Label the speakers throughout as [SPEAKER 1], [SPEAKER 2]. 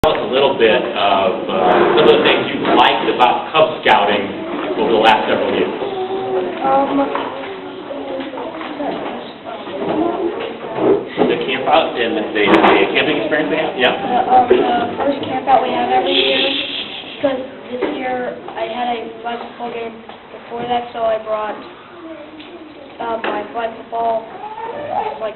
[SPEAKER 1] Tell us a little bit of some of the things you've liked about Cub Scouting over the last several years. The camp out and the camping experience they have, yeah?
[SPEAKER 2] The first camp out we have every year, because this year I had a flag football game before that, so I brought my flag football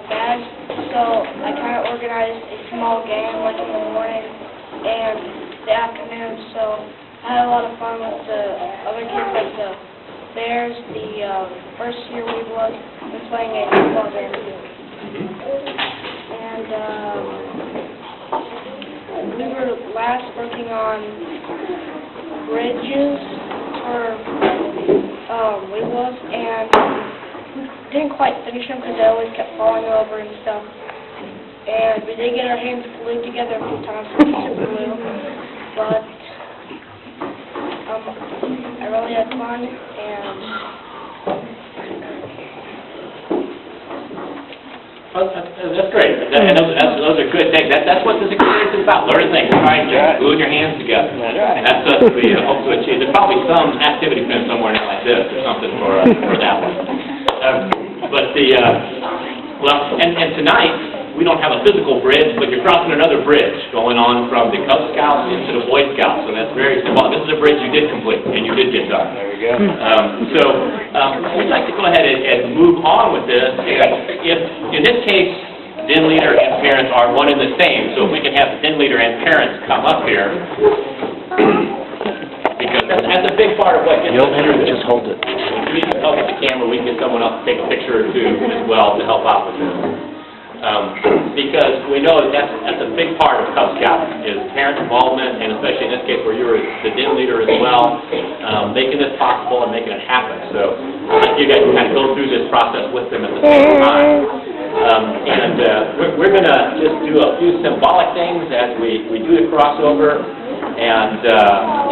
[SPEAKER 2] bag. So I kind of organized a small game like in the morning and the afternoon, so I had a lot of fun with the other kids, like the Bears. The first year we been playing a football game. And we were last working on bridges for Weeblos, and didn't quite finish them because they always kept falling over and stuff. And we did get our hands glued together a few times with super glue, but I really had fun, and
[SPEAKER 1] that's great. And those are good things. That's what this experience is about, learning things, trying to glue your hands together. That's what we hope to achieve. There's probably some activity pin somewhere like this or something for that one. And tonight, we don't have a physical bridge, but you're crossing another bridge going on from the Cub Scouts into the Boy Scouts, and that's very symbolic. This is a bridge you did complete, and you did get done.
[SPEAKER 3] There we go.
[SPEAKER 1] We'd like to go ahead and move on with this. If, in this case, den leader and parents are one and the same, so if we can have the den leader and parents come up here, because that's a big part of what gets us through this.
[SPEAKER 3] Just hold it.
[SPEAKER 1] We need help with the camera. We can get someone else to take a picture or two as well to help out with this. Because we know that's a big part of Cub Scouting, is parent involvement, and especially in this case where you're the den leader as well, making this possible and making it happen. So you guys can kind of go through this process with them at the same time. We're going to just do a few symbolic things as we do the crossover, and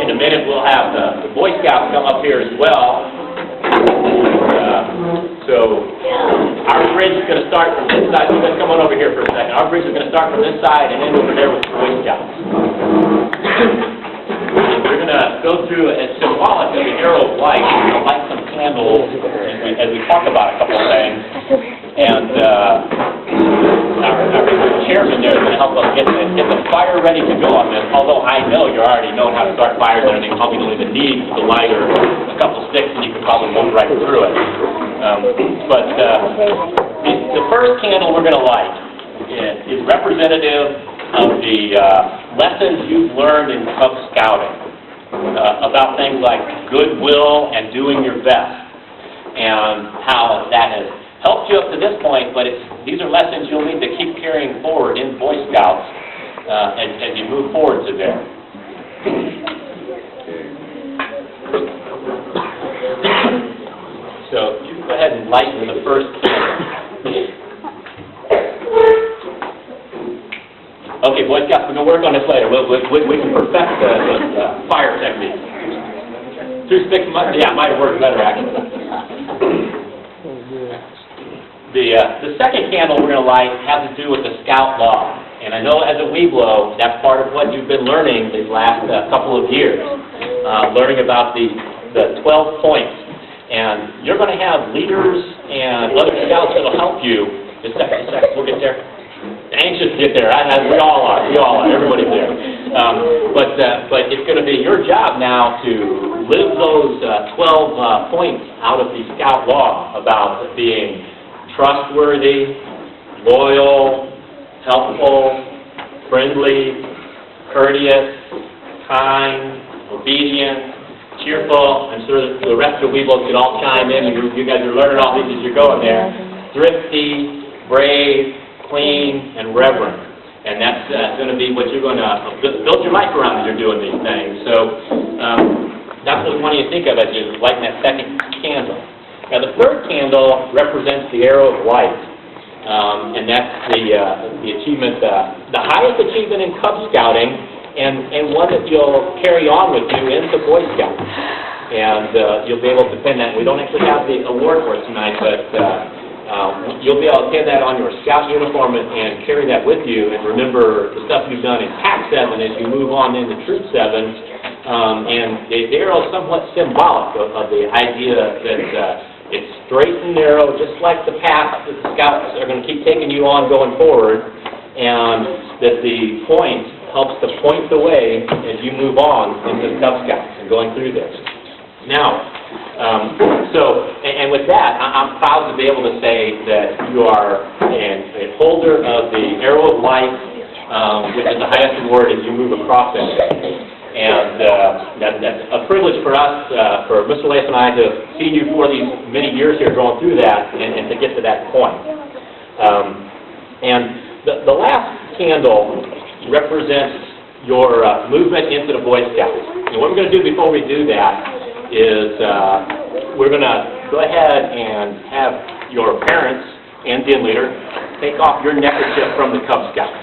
[SPEAKER 1] in a minute we'll have the Boy Scouts come up here as well. So our bridge is going to start from this side. You guys come on over here for a second. Our bridge is going to start from this side and end over there with the Boy Scouts. And we're going to go through as symbolic of the arrow of light. We're going to light some candles as we talk about a couple of things. And our chairman there is going to help us get the fire ready to go on this. Although I know you already know how to start fires and everything. Probably don't even need the light or a couple sticks, and you can probably move right through it. The first candle we're going to light is representative of the lessons you've learned in Cub Scouting about things like goodwill and doing your best, and how that has helped you up to this point, but these are lessons you'll need to keep carrying forward in Boy Scouts as you move forward to there. So you can go ahead and light the first candle. Okay, Boy Scouts, we're going to work on this later. We can perfect the fire technique. 2 sticks, might have worked better actually. The second candle we're going to light has to do with the Scout Law. And I know as a Weeblo, that's part of what you've been learning these last couple of years, learning about the 12 points. And you're going to have leaders and other Scouts that will help you. Just a second, we'll get there. Anxious to get there. We all are. Everybody's there. But it's going to be your job now to live those 12 points out of the Scout Law about being trustworthy, loyal, helpful, friendly, courteous, kind, obedient, cheerful. I'm sure that the rest of the Weeblos can all chime in. You guys are learning all these as you're going there. Thrifty, brave, clean, and reverent. And that's going to be what you're going to build your life around as you're doing these things. So that's what we want you to think of as you're lighting that second candle. Now the third candle represents the arrow of light, and that's the achievement, the highest achievement in Cub Scouting, and one that you'll carry on with you into Boy Scouts. And you'll be able to pin that. We don't actually have the award for it tonight, but You'll be able to pin that on your Scout uniform and carry that with you, and remember the stuff you've done in Pack 7 as you move on into Troop 7. And the arrow is somewhat symbolic of the idea that it's straight and narrow, just like the path that the Scouts are going to keep taking you on going forward, and that the point helps to point the way as you move on into the Cub Scouts and going through this. Now, and with that, I'm proud to be able to say that you are a holder of the Arrow of Light, which is the highest award as you move across it. And that's a privilege for us, for Mr. Leif and I, to have seen you for these many years here going through that and to get to that point. And the last candle represents your movement into the Boy Scouts. And what we're going to do before we do that is we're going to go ahead and have your parents and den leader take off your neckerchief from the Cub Scouts.